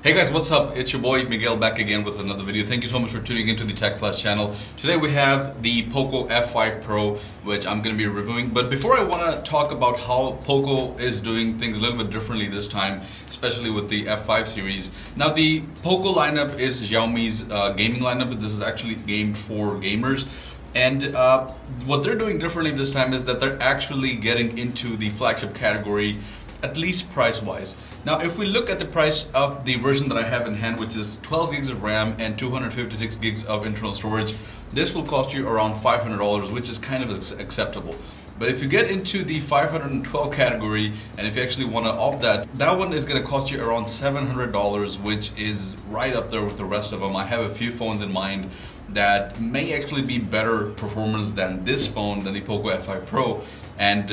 Hey guys, what's up? It's your boy Miguel back again with another video. Thank you so much for tuning into the Tech Flash channel. Today we have the Poco F5 Pro, which I'm going to be reviewing. But before I want to talk about how Poco is doing things a little bit differently this time, especially with the F5 series. Now the Poco lineup is Xiaomi's gaming lineup, but this is actually aimed for gamers. And what they're doing differently this time is that they're actually getting into the flagship category, at least price-wise. Now, if we look at the price of the version that I have in hand, which is 12 gigs of RAM and 256 gigs of internal storage, this will cost you around $500, which is kind of acceptable. But if you get into the 512 category, and if you actually want to opt that one is going to cost you around $700, which is right up there with the rest of them. I have a few phones in mind that may actually be better performance than this phone, than the Poco F5 Pro, and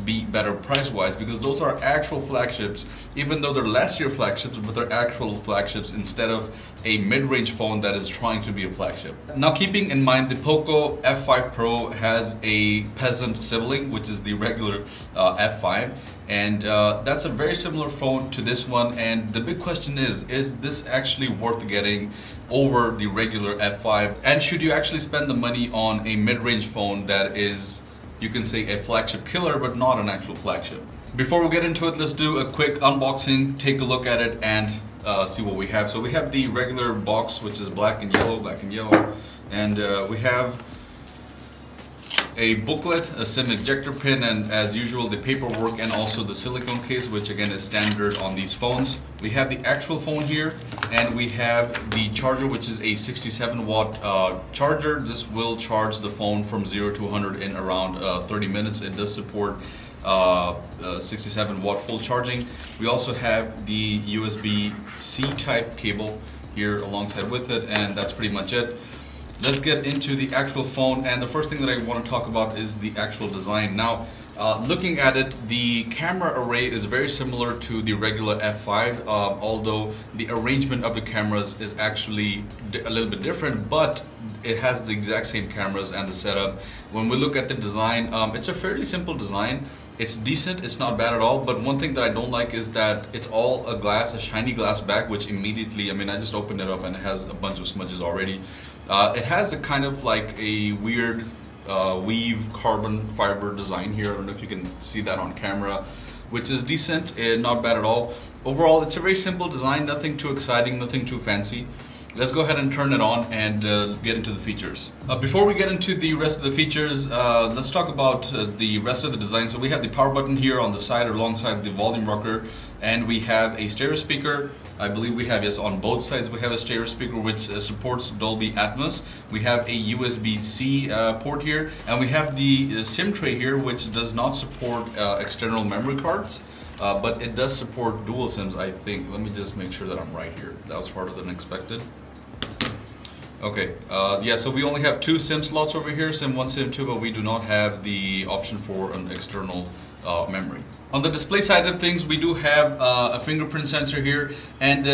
be better price-wise, because those are actual flagships, even though they're last year flagships, but they're actual flagships instead of a mid-range phone that is trying to be a flagship. Now, keeping in mind the Poco F5 Pro has a peasant sibling, which is the regular F5, and that's a very similar phone to this one. And the big question is this actually worth getting over the regular F5? And should you actually spend the money on a mid-range phone that is, you can say, a flagship killer, but not an actual flagship? Before we get into it, let's do a quick unboxing, take a look at it, and see what we have. So we have the regular box, which is black and yellow, and we have a booklet, a SIM ejector pin, and as usual the paperwork, and also the silicone case, which again is standard on these phones. We have the actual phone here, and we have the charger, which is a 67 watt charger. This will charge the phone from 0 to 100 in around 30 minutes. It does support 67 watt full charging. We also have the USB-C type cable here alongside with it, and that's pretty much it. Let's get into the actual phone, and the first thing that I want to talk about is the actual design. Now, looking at it, the camera array is very similar to the regular F5, although the arrangement of the cameras is actually a little bit different, but it has the exact same cameras and the setup. When we look at the design, it's a fairly simple design. It's decent, it's not bad at all, but one thing that I don't like is that it's all a shiny glass back, which immediately, I mean, I just opened it up and it has a bunch of smudges already. It has a kind of like a weird weave carbon fiber design here. I don't know if you can see that on camera, which is decent, not bad at all. Overall, it's a very simple design, nothing too exciting, nothing too fancy. Let's go ahead and turn it on and get into the features. Before we get into the rest of the features, let's talk about the rest of the design. So we have the power button here on the side alongside the volume rocker, and we have a stereo speaker. I believe we have, yes, on both sides we have a stereo speaker which supports Dolby Atmos. We have a USB-C port here, and we have the SIM tray here, which does not support external memory cards. But it does support dual SIMs, I think. Let me just make sure that I'm right here. That was harder than expected. Okay, yeah, so we only have two SIM slots over here, SIM 1, SIM 2, but we do not have the option for an external memory. On the display side of things, we do have a fingerprint sensor here, and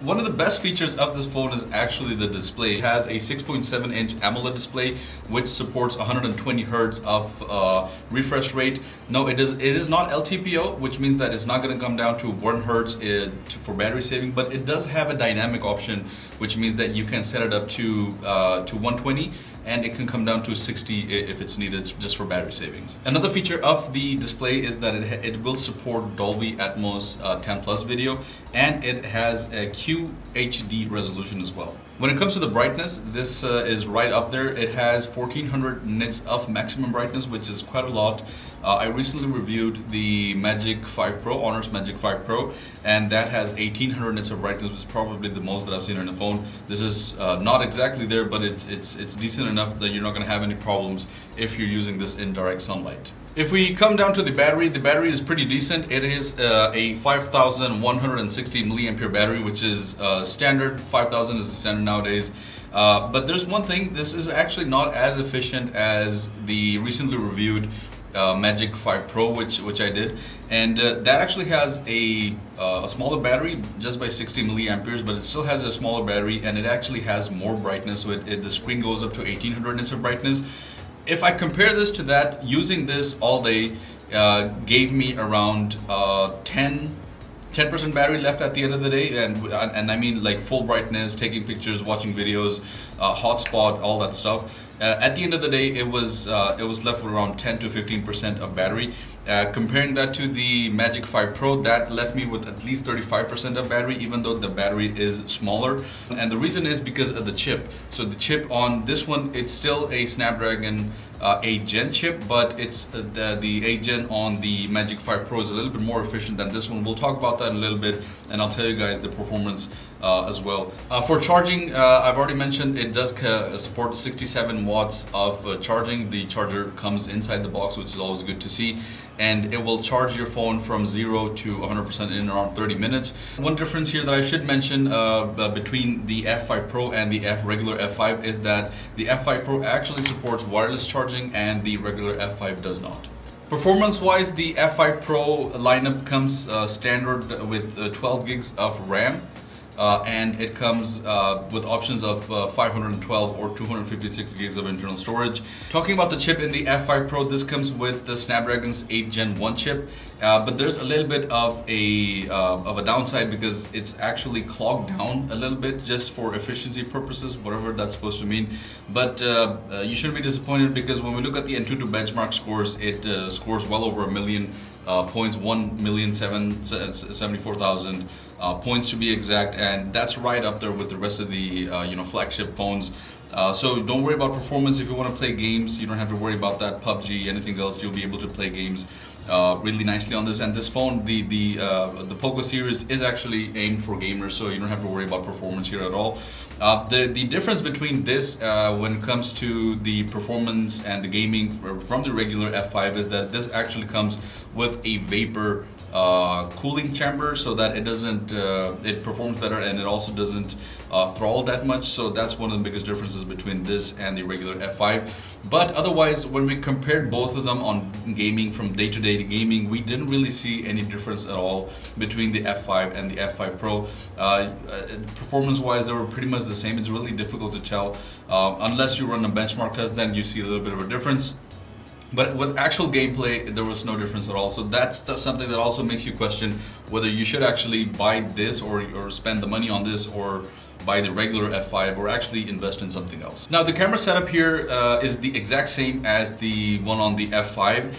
one of the best features of this phone is actually the display. It has a 6.7 inch AMOLED display which supports 120 Hz of refresh rate. No, it is not LTPO, which means that it's not going to come down to 1 Hz for battery saving, but it does have a dynamic option, which means that you can set it up to 120, and it can come down to 60 if it's needed, just for battery savings. Another feature of the display is that it will support Dolby Atmos 10 Plus video, and it has a QHD resolution as well. When it comes to the brightness, this is right up there. It has 1400 nits of maximum brightness, which is quite a lot. I recently reviewed the Magic 5 Pro, Honor's Magic 5 Pro, and that has 1800 nits of brightness, which is probably the most that I've seen on a phone. This is not exactly there, but it's decent enough that you're not going to have any problems if you're using this in direct sunlight. If we come down to the battery is pretty decent. It is a 5160 milliampere battery, which is standard. 5000 is the standard nowadays. But there's one thing, this is actually not as efficient as the recently reviewed Magic 5 Pro, which I did, and that actually has a smaller battery, just by 60 milliamperes, but it still has a smaller battery, and it actually has more brightness, so the screen goes up to 1800 nits of brightness. If I compare this to that, using this all day gave me around 10 10% battery left at the end of the day, and I mean like full brightness, taking pictures, watching videos, hotspot, all that stuff. At the end of the day, it was left with around 10 to 15% of battery. Comparing that to the Magic 5 Pro, that left me with at least 35% of battery, even though the battery is smaller. And the reason is because of the chip. So the chip on this one, it's still a Snapdragon 8 Gen chip, but it's the 8 Gen on the Magic 5 Pro is a little bit more efficient than this one. We'll talk about that in a little bit, and I'll tell you guys the performance as well. For charging, I've already mentioned it does support 67 watts of charging. The charger comes inside the box, which is always good to see, and it will charge your phone from 0 to 100% in around 30 minutes. One difference here that I should mention between the F5 Pro and the regular F5 is that the F5 Pro actually supports wireless charging and the regular F5 does not. Performance-wise, the F5 Pro lineup comes standard with 12 gigs of RAM. And it comes with options of 512 or 256 gigs of internal storage. Talking about the chip in the F5 Pro, this comes with the Snapdragon's 8 Gen 1 chip, but there's a little bit of a downside because it's actually clogged down a little bit just for efficiency purposes, whatever that's supposed to mean. But you shouldn't be disappointed because when we look at the Antutu benchmark scores, it scores well over 1 million points, 1,774,000 points to be exact, and that's right up there with the rest of the flagship phones. So don't worry about performance. If you want to play games, you don't have to worry about that. PUBG, anything else, you'll be able to play games really nicely on this. And this phone, the Poco series, is actually aimed for gamers, so you don't have to worry about performance here at all. The difference between this when it comes to the performance and the gaming from the regular F5 is that this actually comes with a vapor cooling chamber, so that it doesn't it performs better, and it also doesn't throttle that much. So that's one of the biggest differences between this and the regular F5. But otherwise, when we compared both of them on gaming, from day-to-day gaming, we didn't really see any difference at all between the F5 and the F5 Pro. Performance-wise, they were pretty much the same. It's really difficult to tell unless you run a benchmark test, then you see a little bit of a difference. But with actual gameplay, there was no difference at all. So that's something that also makes you question whether you should actually buy this or spend the money on this, or buy the regular F5, or actually invest in something else. Now the camera setup here is the exact same as the one on the F5.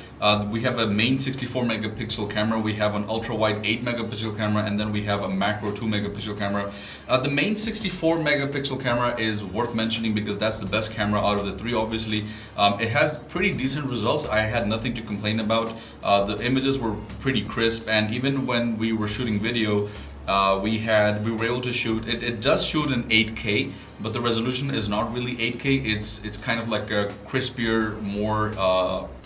We have a main 64 megapixel camera, we have an ultra wide 8 megapixel camera, and then we have a macro 2 megapixel camera. The main 64 megapixel camera is worth mentioning because that's the best camera out of the three, obviously. It has pretty decent results. I had nothing to complain about. The images were pretty crisp, and even when we were shooting video, we were able to shoot it. It does shoot in 8K, but the resolution is not really 8K. It's kind of like a crispier,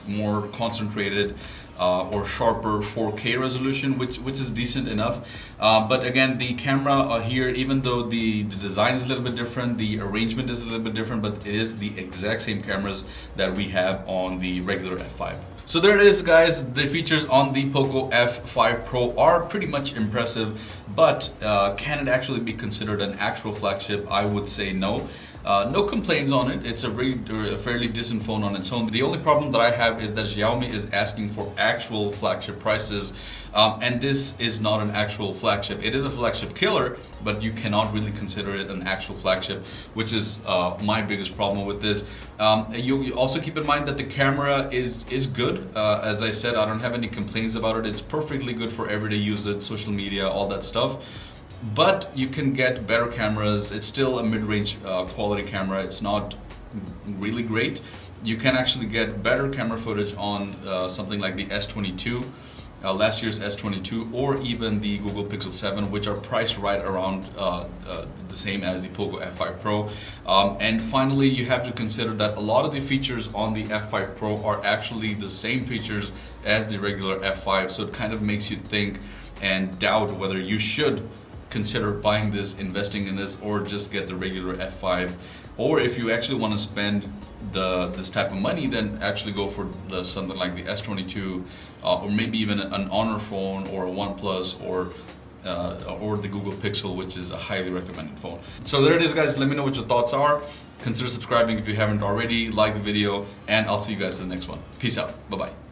more concentrated or sharper 4K resolution, which is decent enough. But again, the camera here, even though the design is a little bit different, the arrangement is a little bit different, but it is the exact same cameras that we have on the regular F5. So there it is, guys. The features on the Poco F5 Pro are pretty much impressive, but can it actually be considered an actual flagship? I would say no. No complaints on it. It's a fairly decent phone on its own. The only problem that I have is that Xiaomi is asking for actual flagship prices, and this is not an actual flagship. It is a flagship killer, but you cannot really consider it an actual flagship, which is my biggest problem with this. You also keep in mind that the camera is good. As I said, I don't have any complaints about it. It's perfectly good for everyday usage, social media, all that stuff. But you can get better cameras. It's still a mid-range quality camera. It's not really great. You can actually get better camera footage on something like the S22, last year's S22, or even the Google Pixel 7, which are priced right around the same as the Poco F5 Pro. And finally, you have to consider that a lot of the features on the F5 Pro are actually the same features as the regular F5, so it kind of makes you think and doubt whether you should consider buying this, investing in this, or just get the regular F5. Or if you actually want to spend this type of money, then actually go for something like the S22, or maybe even an Honor phone, or a OnePlus, or the Google Pixel, which is a highly recommended phone. So there it is, guys. Let me know what your thoughts are. Consider subscribing if you haven't already. Like the video, and I'll see you guys in the next one. Peace out. Bye-bye.